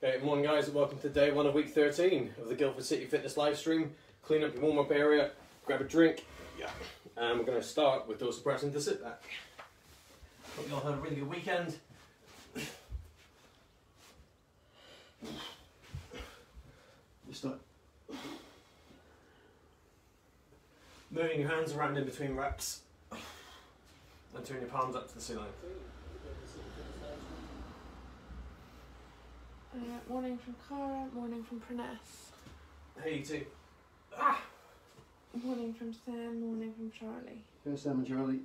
Good morning guys, and welcome to day 1 of week 13 of the Guildford City Fitness live stream. Clean up your warm up area, grab a drink, and we're going to start with dorsal pressing to sit back. Hope you all had a really good weekend. Just start moving your hands around in between reps and turn your palms up to the ceiling. Morning from Cara, morning from Pruness. Hey you two. Morning from Sam, morning from Charlie. Here's Sam and Charlie.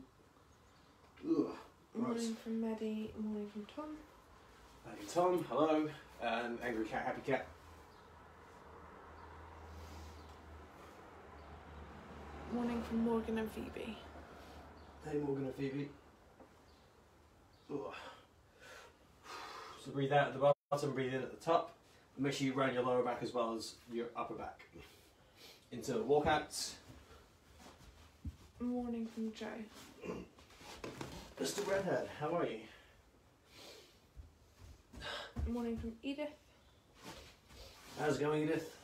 Ugh. Morning from Maddie, morning from Tom. Maddie and Tom, hello. And Angry Cat, Happy Cat. Morning from Morgan and Phoebe. Hey Morgan and Phoebe. Ugh. So breathe out at the bottom, breathe in at the top. Make sure you round your lower back as well as your upper back. Into walkouts. Morning from Joe. Mr. Redhead, how are you? Morning from Edith. How's it going, Edith?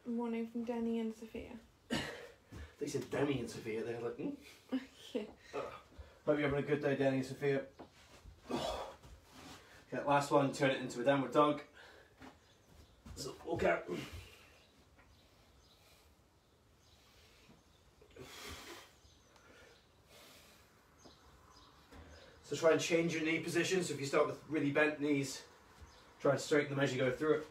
Morning from Danny and Sophia. They said Demi and Sophia, they're like, Yeah. Hope you're having a good day, Danny and Sophia. Okay, last one, turn it into a downward dog. So walk out. So try and change your knee position. So if you start with really bent knees, try and straighten them as you go through it.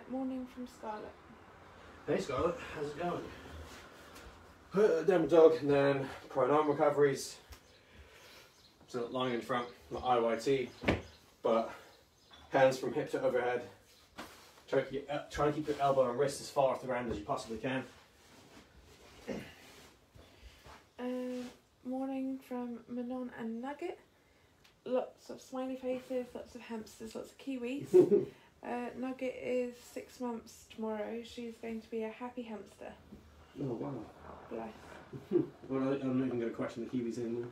Morning from Scarlett. Hey Scarlett, how's it going? Downward dog, and then prone arm recoveries. So lying in front, not IYT, but hands from hip to overhead. Try to keep your elbow and wrist as far off the ground as you possibly can. Morning from Manon and Nugget. Lots of smiley faces, lots of hamsters, lots of kiwis. Nugget is 6 months tomorrow. She's going to be a happy hamster. Oh wow. Bless. Well, I'm not even going to question the kiwis anymore.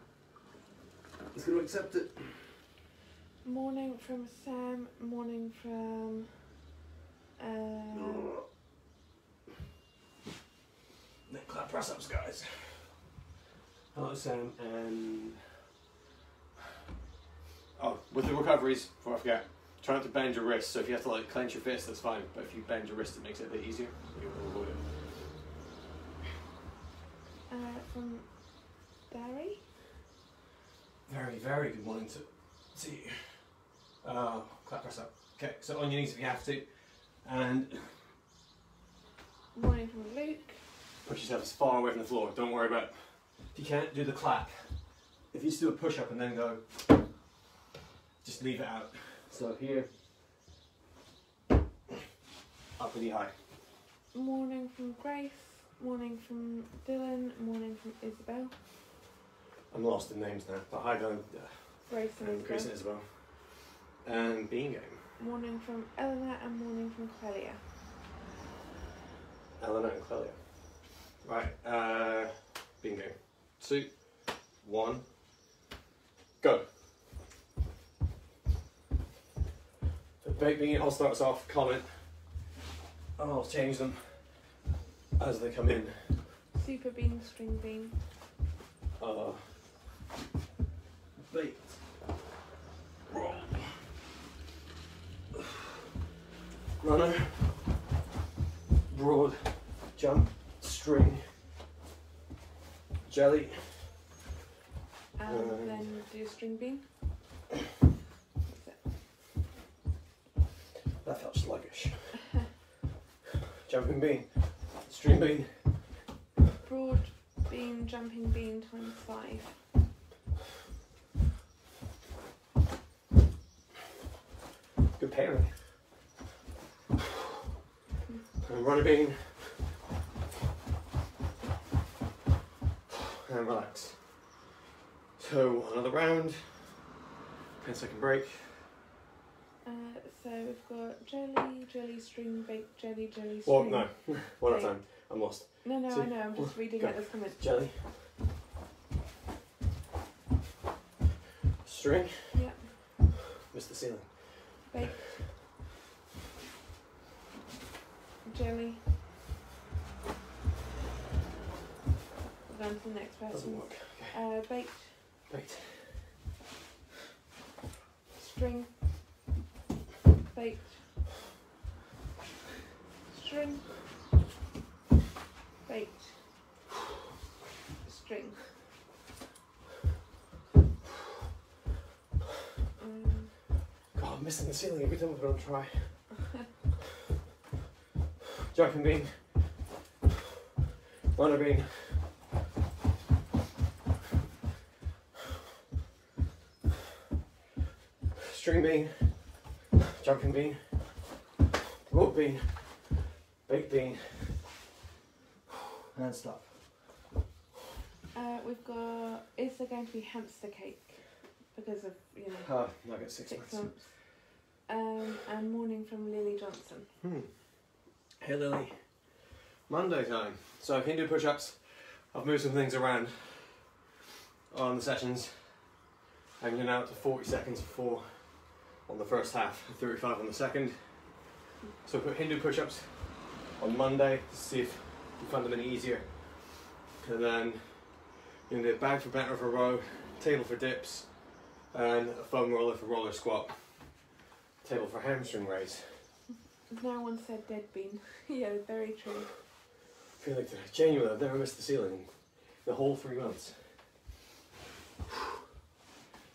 Just going to accept it. Morning from Sam, morning from Neck clap press ups, guys. Hello, Sam, and with the recoveries, before I forget, try not to bend your wrist. So if you have to like clench your fist, that's fine. But if you bend your wrist, it makes it a bit easier. You will avoid it. from Barry. Very, very good morning to you. Clap press up. Okay, so on your knees if you have to, and Morning from Luke. push yourself as far away from the floor. Don't worry about. If you can't do the clap, if you just do a push up and then go, just leave it out. So here, up really high. Morning from Grace. Morning from Dylan. Morning from Isabel. I'm lost in names now. But hi, Dylan. Grace and Grace and Isabel. Isabel. And Bingo. Morning from Eleanor and morning from Clelia. Eleanor and Clelia. Right, Bingo. 2, 1, go. So Bingo, I'll start us off, comment, and I'll change them as they come in. Super bean, string bean. Bait. Roll. Runner. Broad. Jump. String. Jelly. And then do string bean. That felt sluggish. Jumping bean. String bean. Broad bean, jumping bean times 5. Good pairing. And runner bean. And relax. So another round. 10-second break. So we've got jelly, string, bake, jelly, string. Well, no. One at a time. I'm lost. No, See? I know. I'm just reading out the comments. Jelly. String. Yeah. Missed the ceiling. baked, jelly. We're going to the next person. Doesn't work. Baked, Baked. string, baked, string, baked, string. God, I'm missing the ceiling every time I put on try. Jumping bean. Runner bean. String bean. Jumping bean. Rope bean. Baked bean. And stop. We've got, is there going to be hamster cake? Because of, you know, Nugget 6 months. And morning from Lily Johnson. Hey Lily. Monday time. So I can do push-ups. I've moved some things around on the sessions. I'm going out to 40 seconds for on the first half, 35 on the second. So put Hindu push-ups on Monday to see if you find them any easier. And then you're going to do a bag for bent over row, table for dips, and a foam roller for roller squat. Table for hamstring raise. No one said dead bean. Yeah, very true. I feel like genuinely I've never missed the ceiling in the whole 3 months.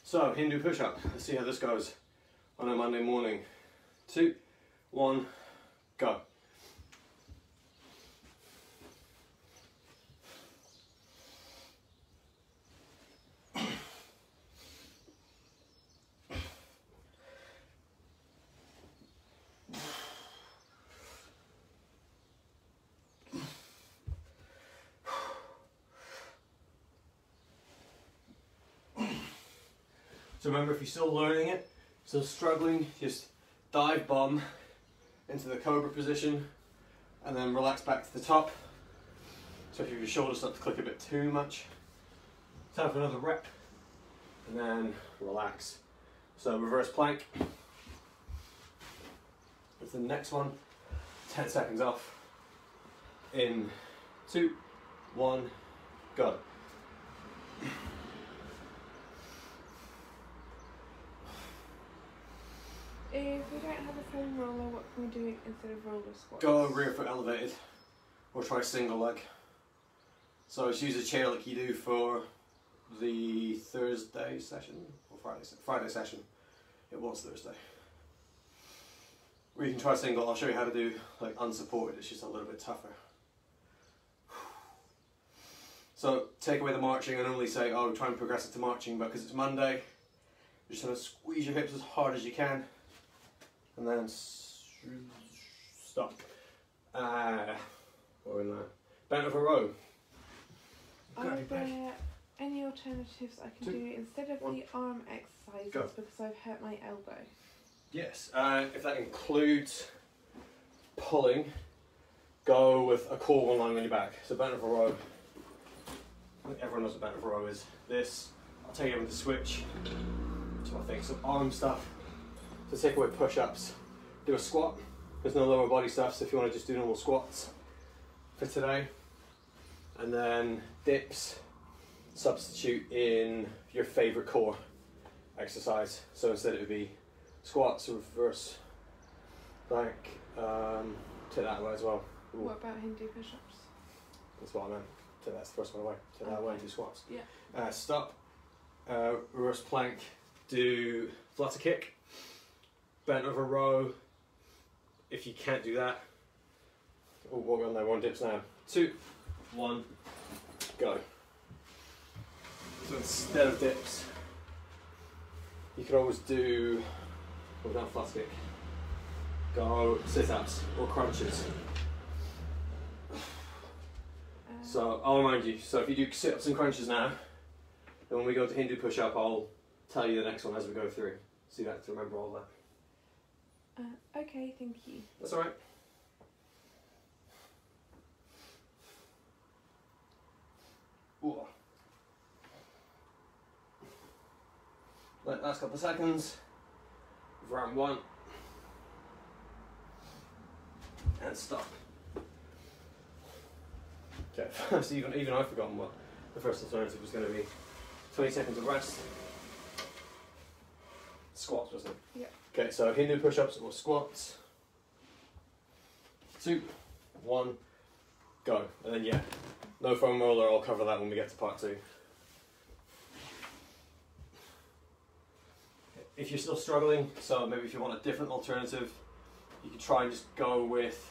So Hindu push-up. Let's see how this goes on a Monday morning. 2, 1, go. So remember, if you're still learning it, still struggling, just dive bomb into the cobra position and then relax back to the top. So if your shoulders start to click a bit too much, time for another rep and then relax. So reverse plank. With the next one, 10 seconds off. In 2, 1, go. If we don't have a foam roller, what can we do instead of roller squats? Go rear foot elevated or try single leg. So just use a chair like you do for the Thursday session or Friday session. It was Thursday. Or you can try single. I'll show you how to do like unsupported. It's just a little bit tougher. So take away the marching. I normally say, oh, try and progress it to marching, but because it's Monday, you're just going to squeeze your hips as hard as you can. And then stop. Or in there. Bent over row. Are there any alternatives I can do instead of the arm exercises because I've hurt my elbow? Yes. If that includes pulling, go with a core one lying on your back. So bent over row. I think everyone knows what bent over row is. This, I'll take you over to switch to I think some arm stuff. To take away push-ups, do a squat. There's no lower body stuff, so if you want to just do normal squats for today. And then dips, substitute in your favourite core exercise. So instead it would be squats, reverse plank, take that away as well. Ooh. What about Hindu push-ups? That's what I meant. Take that's the first one away. Take that away and do squats. Yeah. Stop, reverse plank, do flutter kick. Bent over row. If you can't do that, we'll go on there. 1 dips now. 2, 1, go. So instead of dips, you could always do, well, down flutter kick. Go sit-ups or crunches. So I'll remind you. So if you do sit-ups and crunches now, then when we go to Hindu push-up, I'll tell you the next one as we go through. So you have to remember all that. Okay, thank you. That's alright. Last couple of seconds. Round 1. and stop. Okay, so even I've forgotten what the first alternative was going to be. 20 seconds of rest. Squats, wasn't it? Yeah. Okay, so Hindu push-ups or squats. 2, 1, go. And then yeah, no foam roller, I'll cover that when we get to part 2. If you're still struggling, so maybe if you want a different alternative, you could try and just go with,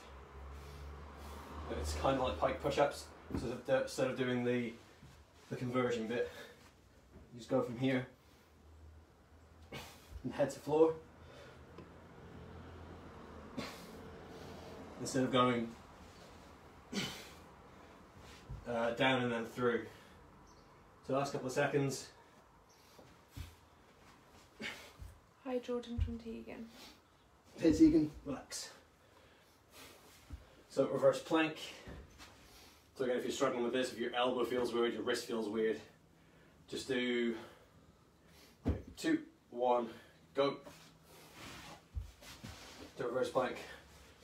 it's kind of like pike push-ups, so instead of doing the conversion bit, you just go from here and head to floor, instead of going down and then through. So last couple of seconds. Hi Jordan from Tegan. Hey Tegan, relax. So reverse plank. So again, if you're struggling with this, if your elbow feels weird, your wrist feels weird, just do 2, 1, go. Do reverse plank.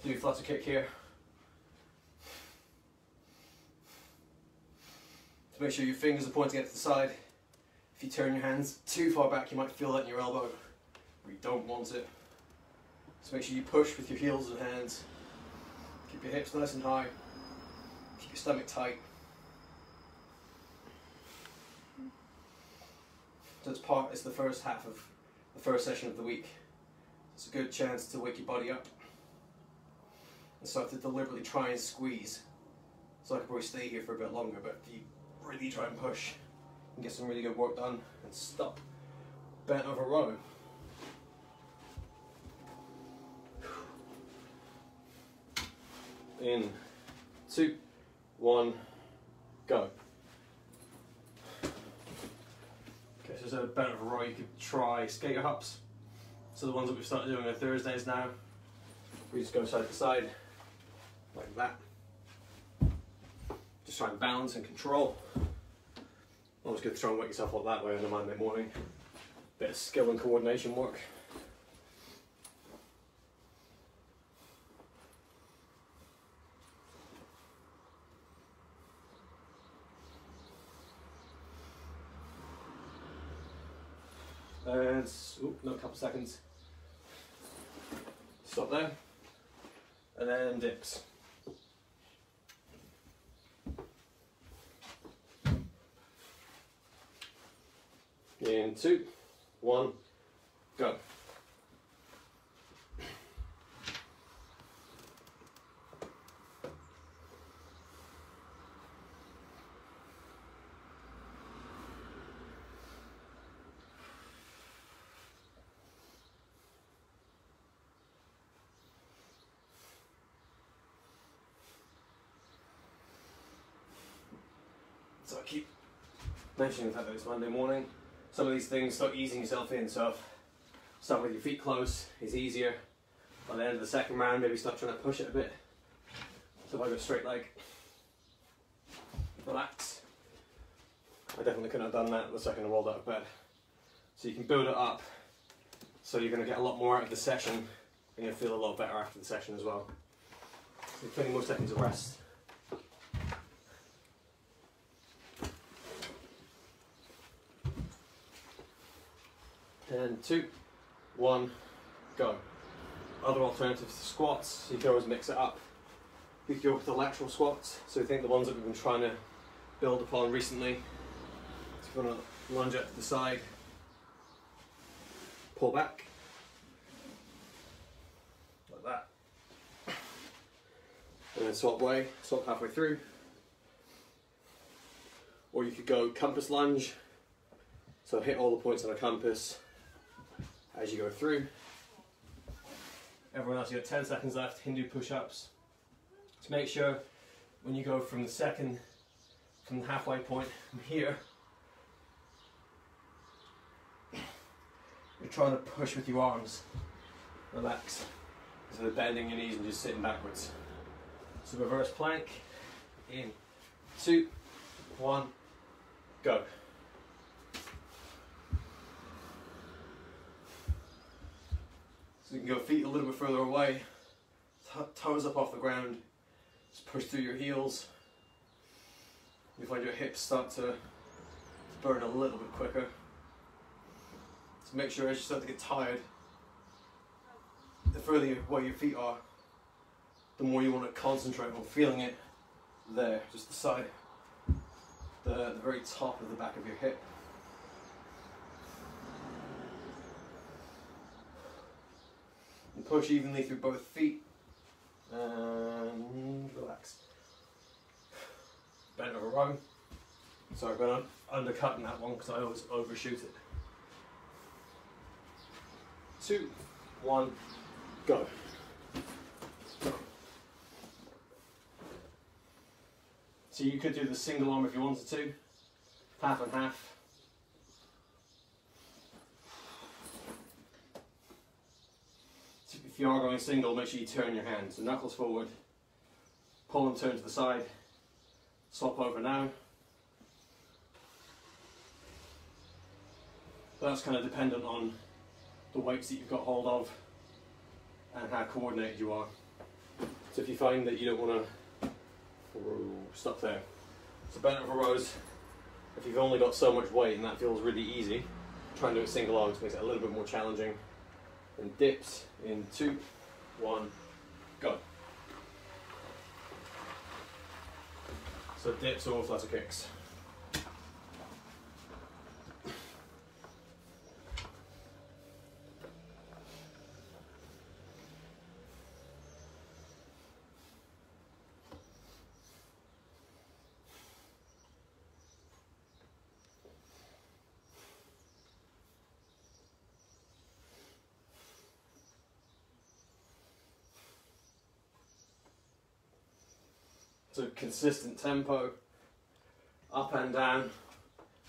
Do flutter kick here. To make sure your fingers are pointing out to the side. If you turn your hands too far back, you might feel that in your elbow. You don't want it. So make sure you push with your heels and hands. Keep your hips nice and high. Keep your stomach tight. So it's the first half of the first session of the week. It's a good chance to wake your body up and start to deliberately try and squeeze. So I could probably stay here for a bit longer, but if you really try and push and get some really good work done and stop bent over row. In 2, 1, go. Okay, so instead of bent over row, you could try skater hops. So the ones that we've started doing on Thursdays now, we just go side to side, like that. Just try and balance and control. Always good to try and wake yourself up that way on a Monday morning. Bit of skill and coordination work. And another couple seconds. Stop there. And then dips. In 2, 1, go. So I keep mentioning the fact that it's Monday morning. Some of these things, start easing yourself in. So start with your feet close is easier. By the end of the second round, maybe start trying to push it a bit. So if I go straight leg, relax. I definitely couldn't have done that the second I rolled out of bed. So you can build it up. So you're going to get a lot more out of the session, and you'll feel a lot better after the session as well. So 20 more seconds of rest. And 2, 1, go. Other alternatives to squats, you can always mix it up. You could go with the lateral squats, so I think the ones that we've been trying to build upon recently. So if you want to lunge out to the side, pull back, like that. And then swap halfway through. Or you could go compass lunge, so hit all the points on a compass as you go through. Everyone else, you've got 10 seconds left, Hindu push-ups. To make sure when you go from the halfway point from here, you're trying to push with your arms. Relax. Instead of bending your knees and just sitting backwards. So reverse plank, in 2, 1, go. So you can go feet a little bit further away, toes up off the ground, just push through your heels. You find your hips start to burn a little bit quicker. So make sure as you start to get tired, the further away your feet are, the more you want to concentrate on feeling it there, just the side, the very top of the back of your hip. And push evenly through both feet and relax. Bent over row. Sorry, but I'm undercutting that one because I always overshoot it. 2, 1, go. So you could do the single arm if you wanted to, half and half. So if you are going single, make sure you turn your hands. So knuckles forward, pull and turn to the side, swap over now. That's kind of dependent on the weights that you've got hold of and how coordinated you are. So if you find that you don't want to stop there. So bent over rows, if you've only got so much weight and that feels really easy, try and do it single arms makes it a little bit more challenging. And dips in 2, 1, go. So dips or flutter kicks. So consistent tempo, up and down.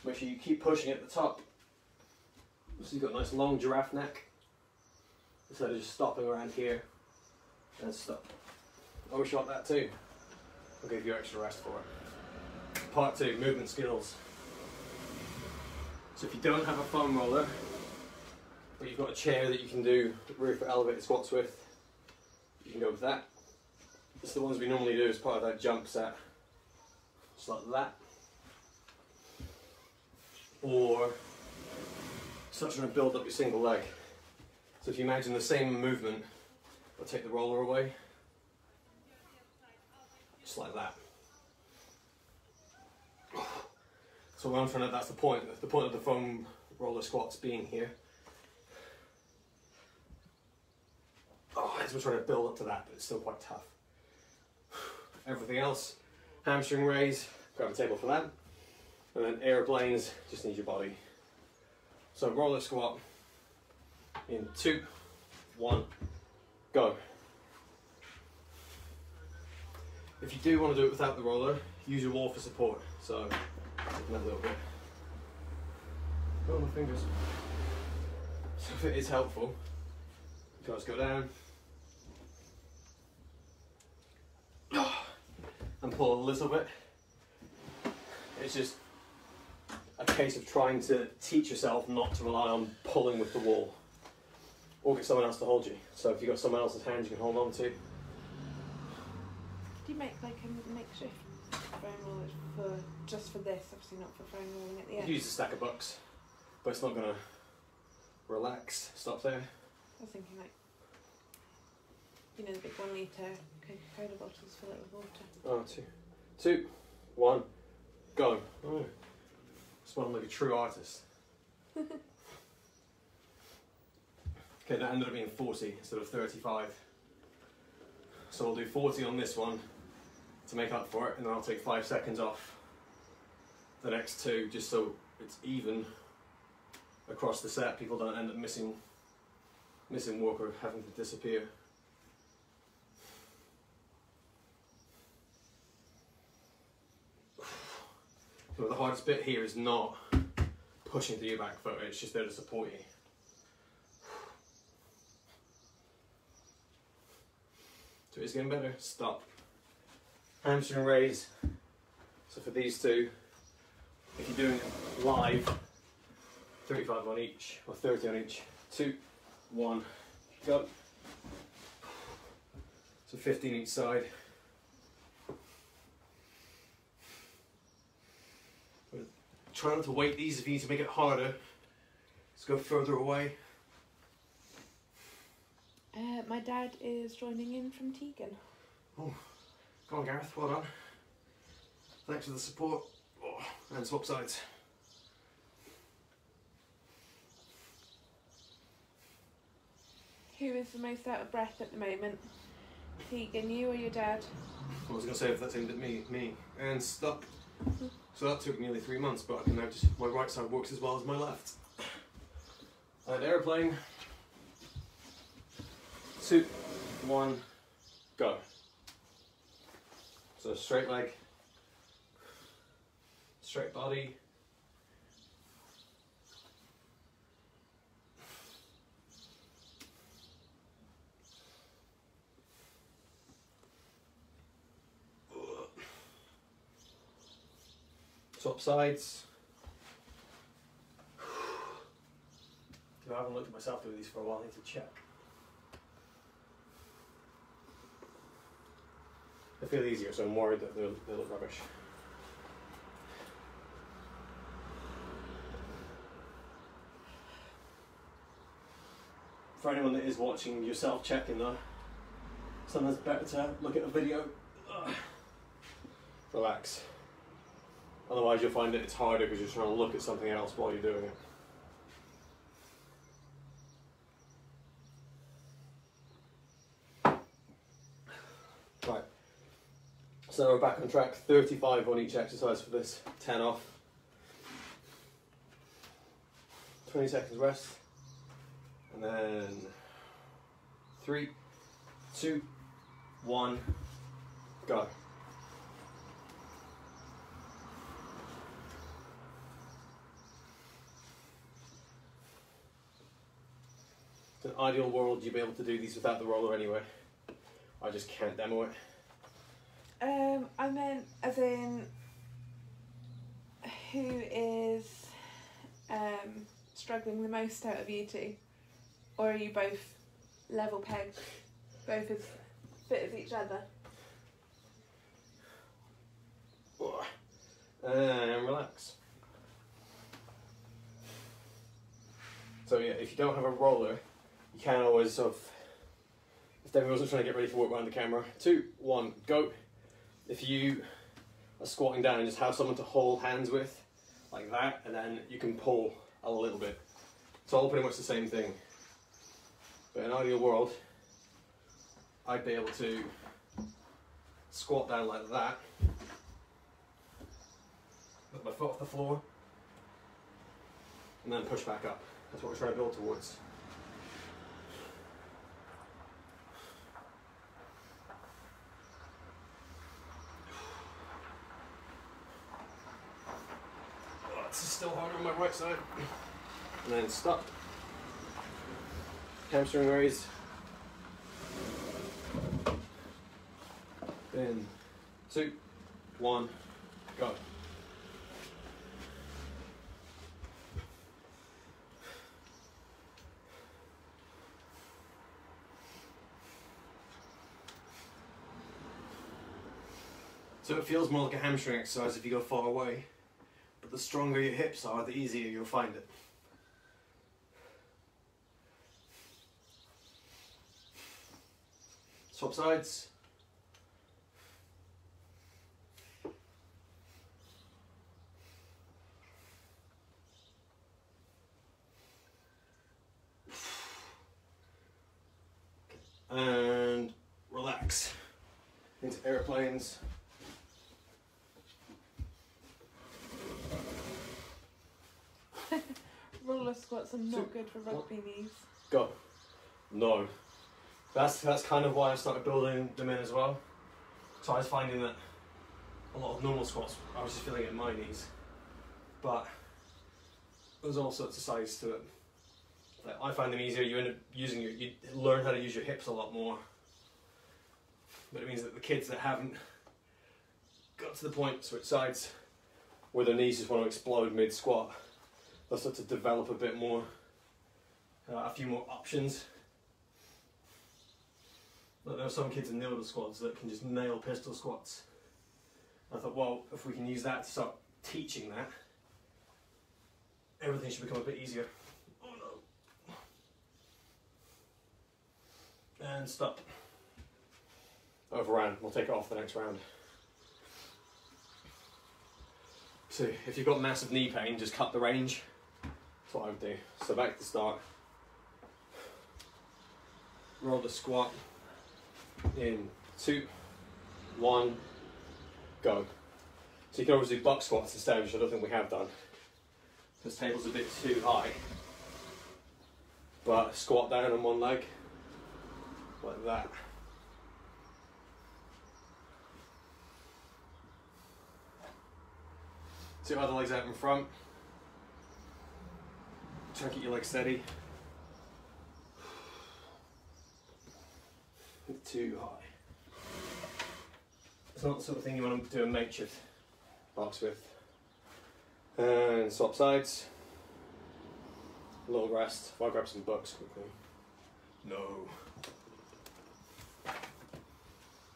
Make sure you keep pushing at the top. So you've got a nice long giraffe neck. Instead of just stopping around here and stop. Overshot that too. I'll give you extra rest for it. Part 2, movement skills. So if you don't have a foam roller, but you've got a chair that you can do rear foot elevated squats with, you can go with that. It's the ones we normally do as part of that jump set, just like that. Or start trying to build up your single leg. So if you imagine the same movement, but take the roller away, just like that. So what I'm trying to, that's the point of the foam roller squats being here. As we're trying to build up to that, but it's still quite tough. Everything else, hamstring raise, grab a table for that. And then airplanes, just need your body. So roller squat in 2, 1, go. If you do want to do it without the roller, use your wall for support. So a little bit. Go on my fingers. So if it is helpful, you can just go down. And pull a little bit. It's just a case of trying to teach yourself not to rely on pulling with the wall, or get someone else to hold you. So if you've got someone else's hand you can hold on to. Do you make like a makeshift foam roller just for this? Obviously not for foam rolling at the end. You use a stack of books, but it's not going to relax. Stop there. I was thinking like, you know, the big 1 litre Coca-Cola bottles, fill it with water. Oh, 2, 1, go. Oh, just want to like a true artist. Okay, that ended up being 40 instead of 35. So we'll do 40 on this one to make up for it, and then I'll take 5 seconds off the next 2, just so it's even across the set. People don't end up missing work or having to disappear. So the hardest bit here is not pushing through your back foot, it's just there to support you. So it's getting better. Stop. Hamstring raise. So for these two, if you're doing it live, 35 on each, or 30 on each. 2, 1, go. So 15 each side. Try not to weight these if you need to make it harder. Let's go further away. My dad is joining in from Tegan. Oh, go on Gareth, well done. Thanks for the support. Oh, and swap sides. Who is the most out of breath at the moment? Tegan, you or your dad? I was going to say if that's aimed at me. And stop. So that took nearly 3 months, but I can now just, my right side works as well as my left. And airplane. 2, 1, go. So straight leg, straight body. Swap sides. I haven't looked at myself doing these for a while, I need to check. They feel easier, so I'm worried that they'll look rubbish. For anyone that is watching yourself checking though, sometimes it's better to look at a video. Relax. Otherwise you'll find that it's harder because you're trying to look at something else while you're doing it. Right. So we're back on track, 35 on each exercise for this, 10 off. 20 seconds rest. And then 3, 2, 1, go. In an ideal world, you'd be able to do these without the roller anyway. I just can't demo it. I meant as in who is struggling the most out of you two? Or are you both level pegged? Both as fit as each other? And relax. So yeah, if you don't have a roller, you can always sort of, if Demi wasn't trying to get ready for work behind the camera, 2, 1, go. If you are squatting down, just have someone to hold hands with, like that, and then you can pull a little bit. It's all pretty much the same thing. But in an ideal world, I'd be able to squat down like that, put my foot off the floor, and then push back up. That's what we're trying to build towards. Oh, this is still harder on my right side. And then stop. Hamstring raise. In 2, 1, go. So it feels more like a hamstring exercise if you go far away, but the stronger your hips are, the easier you'll find it. Swap sides. And relax into airplanes. Roller squats are not good for rugby knees. Go. No. That's kind of why I started building them in as well. So I was finding that a lot of normal squats, I was just feeling it in my knees. But there's all sorts of sides to it. Like, I find them easier, you end up using you learn how to use your hips a lot more. But it means that the kids that haven't got to the point, switch sides, where their knees just want to explode mid-squat, they'll start to develop a bit more, a few more options. But there are some kids in Niblock squads that can just nail pistol squats. I thought, well, if we can use that to start teaching that, everything should become a bit easier. Oh no. And stop. Overran. We'll take it off the next round. So if you've got massive knee pain, just cut the range. That's what I would do. So back to the start. Roll the squat in 2, 1, go. So you can always do buck squats instead, which I don't think we have done. This table's a bit too high. But squat down on one leg, like that. Two other legs out in front. Try and keep your legs steady. Too high. It's not the sort of thing you want to do a makeshift box with. And swap sides. A little rest. If I grab some bucks quickly. No.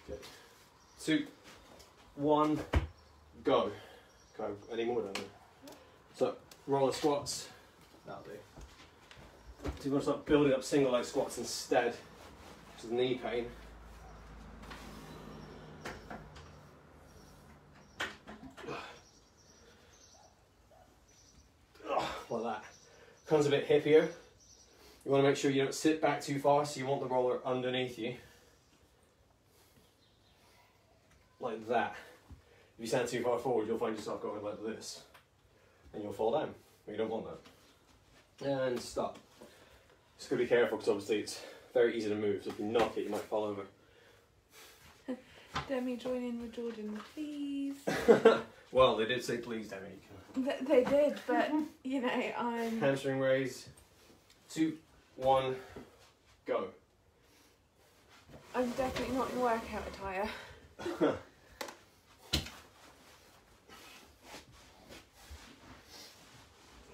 Okay. 2, 1, go. Go. Any more, don't you? So roller squats. That'll do. So you want to start building up single leg squats instead. Which is knee pain. Like that. Comes a bit hippier. You want to make sure you don't sit back too far, so you want the roller underneath you. Like that. If you stand too far forward, you'll find yourself going like this. And you'll fall down. You don't want that. And stop. Just gotta be careful because obviously it's very easy to move, so if you knock it, you might fall over. Demi, join in with Jordan, please. Well, they did say please, Demi. They did, but you know, I'm. Hamstring raise. 2, 1, go. I'm definitely not in workout attire.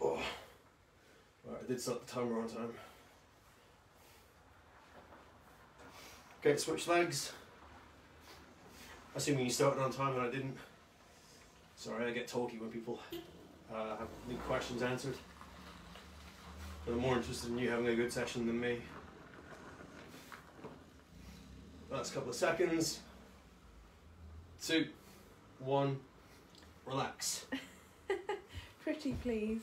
Oh. Right, I did set the timer on time. Okay, switch legs. Assuming you started on time and I didn't. Sorry, I get talky when people need questions answered. But I'm more interested in you having a good session than me. Last couple of seconds. 2, 1, relax. Pretty please.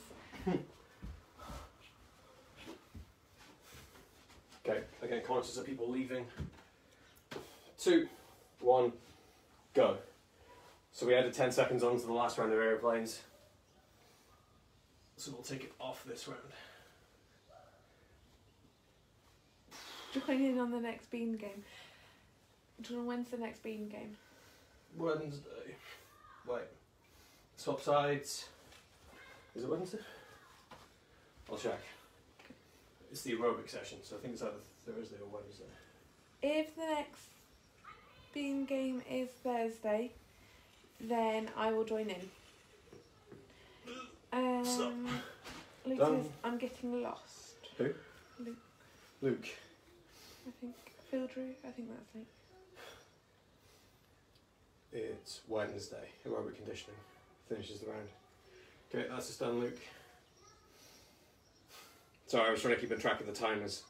Okay, again, conscious of people leaving. 2, 1, go. So we added 10 seconds on to the last round of airplanes. So we'll take it off this round. Join in on the next bean game. Jordan, when's the next bean game? Wednesday. Wait. Swap sides. Is it Wednesday? I'll check. It's the aerobic session, so I think it's either Thursday or Wednesday. If the next bean game is Thursday, then I will join in. Luke Done. says I'm getting lost. Who? Luke. Luke. I think Phil Drew. I think that's Luke. It's Wednesday. Aerobic conditioning finishes the round. Okay, that's just done, Luke. Sorry, I was trying to keep in track of the timers.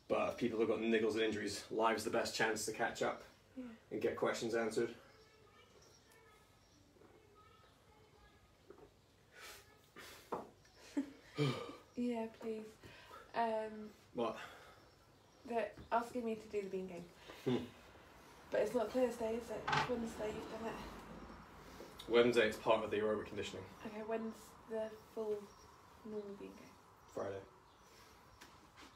But if people have got niggles and injuries, live's the best chance to catch up and get questions answered. Yeah, please. What? They're asking me to do the bean game. But it's not Thursday, is it? It's Wednesday you've done it. Wednesday is part of the aerobic conditioning. Okay, when's the full normal bean game? Friday.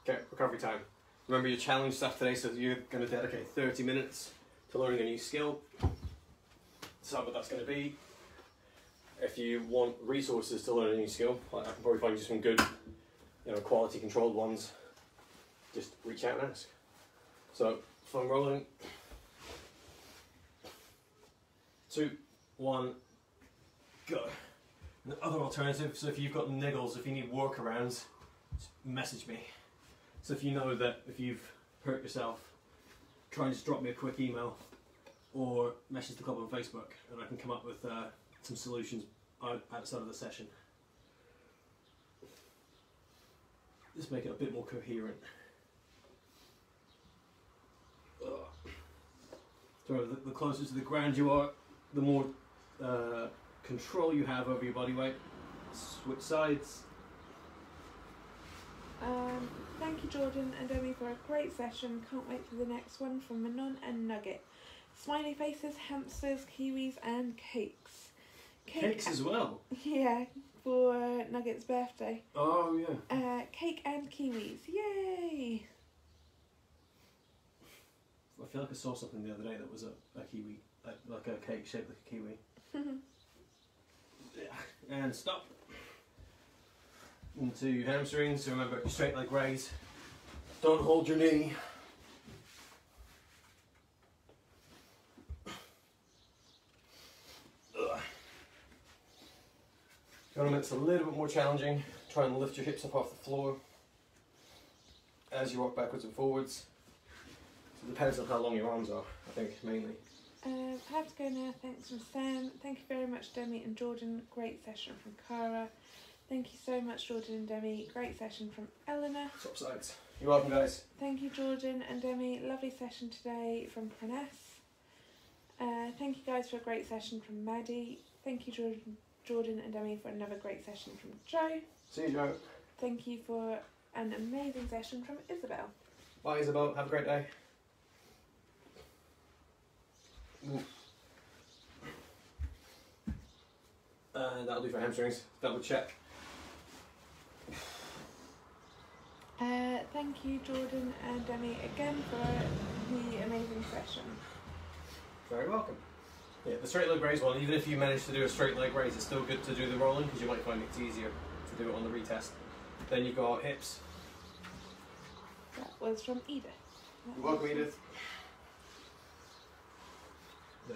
Okay, recovery time. Remember your challenge stuff today, so you're going to dedicate 30 minutes to learning a new skill. Decide what that's going to be. If you want resources to learn a new skill, I can probably find you some good, quality controlled ones. Just reach out and ask. So, foam rolling. 2, 1, go. And the other alternative, so if you've got niggles, if you need workarounds, just message me. So if you know that if you've hurt yourself try and just drop me a quick email or message the club on Facebook, and I can come up with some solutions outside of the session. Just make it a bit more coherent. So the closer to the ground you are, the more control you have over your body weight. Switch sides. Thank you, Jordan and Demi, for a great session. Can't wait for the next one from Manon and Nugget. Smiley faces, hamsters, kiwis, and cakes. Cakes as well? Yeah, for Nugget's birthday. Oh, yeah. Cake and kiwis. Yay! I feel like I saw something the other day that was a kiwi, like a cake shaped like a kiwi. Yeah. And stop. Into your hamstrings, so remember your straight leg raise. Don't hold your knee. Gentlemen, it's a little bit more challenging. Try and lift your hips up off the floor as you walk backwards and forwards. So it depends on how long your arms are, I think, mainly. I have to go now. Thanks from Sam. Thank you very much, Demi and Jordan. Great session from Cara. Thank you so much, Jordan and Demi. Great session from Eleanor. Swap sides. You're welcome, guys. Thank you, Jordan and Demi. Lovely session today from Pruness. Thank you guys for a great session from Maddie. Thank you, Jordan and Demi, for another great session from Joe. See you, Joe. Thank you for an amazing session from Isabel. Bye, Isabel. Have a great day. That'll do for hamstrings. Double check. Thank you, Jordan and Demi, again for the amazing session. Very welcome. Yeah, the straight leg raise one, even if you manage to do a straight leg raise, it's still good to do the rolling because you might find it's easier to do it on the retest. Then you've got hips. That was from Edith. You're welcome, Edith.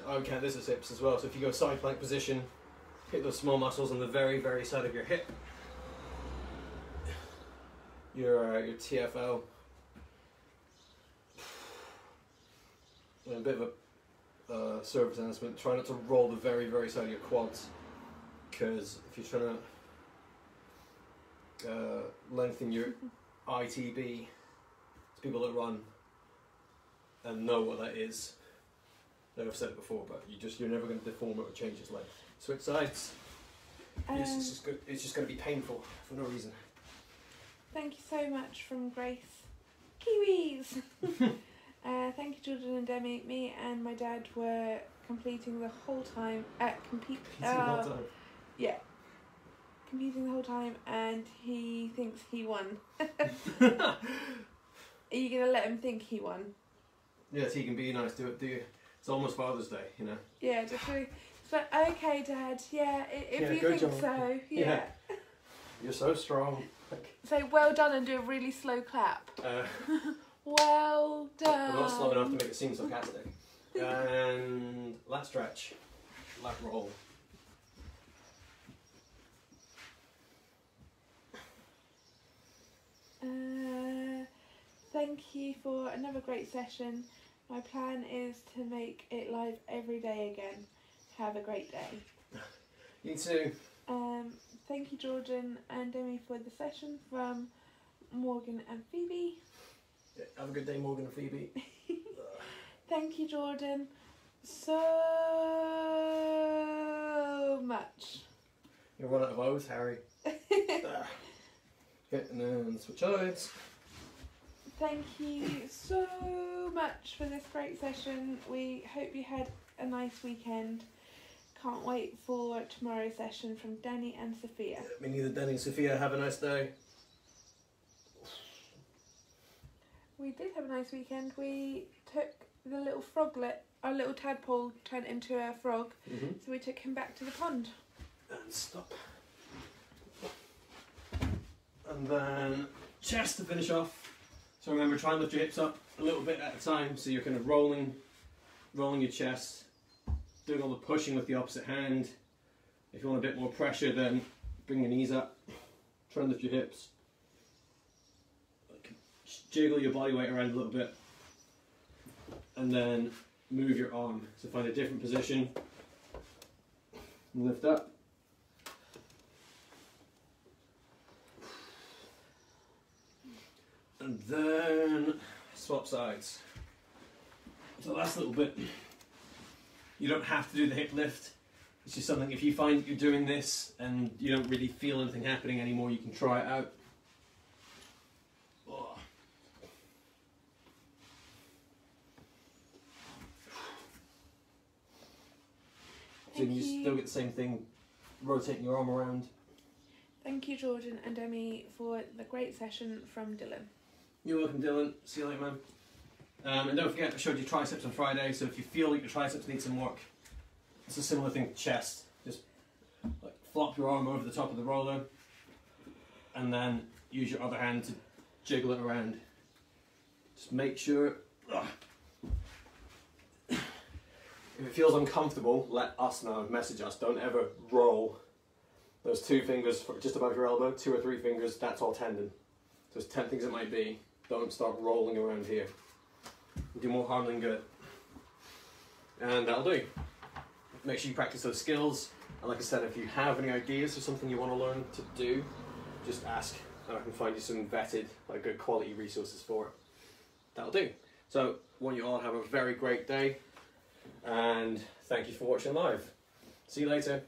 I would count this as hips as well, so if you go side plank position, hit those small muscles on the very, very side of your hip. Your TFO. And a bit of a service announcement, try not to roll the very, very side of your quads, because if you're trying to lengthen your ITB, it's people that run and know what that is. I've said it before, but you're never going to deform it or change its length. Switch sides. It's just going to be painful for no reason. Thank you so much from Grace. Kiwis! Thank you, Jordan and Demi. Me and my dad were completing the whole time. Yeah. Competing the whole time, and he thinks he won. Are you going to let him think he won? Yes, he can be nice. Do it. It's almost Father's Day, you know. Yeah, just really. But okay, Dad. Yeah, if you think job. so. Yeah. You're so strong. Say well done and do a really slow clap. Well done. I'm not slow enough to make it seem sarcastic. And lat stretch, lat roll. Thank you for another great session. My plan is to make it live every day again. Have a great day. You too. Thank you, Jordan and Demi, for the session from Morgan and Phoebe. Yeah, have a good day, Morgan and Phoebe. Thank you, Jordan, so much. You'll run out of O's, Harry. Okay, and then switch sides. Thank you so much for this great session. We hope you had a nice weekend. Can't wait for tomorrow's session from Danny and Sophia. Me neither, Danny and Sophia. Have a nice day. We did have a nice weekend. We took the little froglet, our little tadpole turned into a frog, so we took him back to the pond. And stop. And then chest to finish off. So remember, try and lift your hips up a little bit at a time, so you're kind of rolling your chest, doing all the pushing with the opposite hand. If you want a bit more pressure, then bring your knees up, try and lift your hips. Jiggle your body weight around a little bit. and then move your arm. So find a different position, lift up. And then swap sides. So last little bit, you don't have to do the hip lift. It's just something, if you find that you're doing this and you don't really feel anything happening anymore, you can try it out. Oh. So you still get the same thing, rotating your arm around. Thank you, Jordan and Demi, for the great session from Dylan. You're welcome, Dylan. See you later, man. And don't forget, I showed you triceps on Friday, so if you feel like your triceps need some work, it's a similar thing to chest. Just like flop your arm over the top of the roller, and then use your other hand to jiggle it around. Just make sure. If it feels uncomfortable, let us know, message us. Don't ever roll those 2 fingers just above your elbow, 2 or 3 fingers, that's all tendon. So as tempting as it might be, don't start rolling around here. You do more harm than good. And that'll do. Make sure you practice those skills. And like I said, if you have any ideas or something you want to learn to do, just ask and I can find you some vetted, like good quality resources for it. That'll do. So, I want you all to have a very great day, and thank you for watching live. See you later.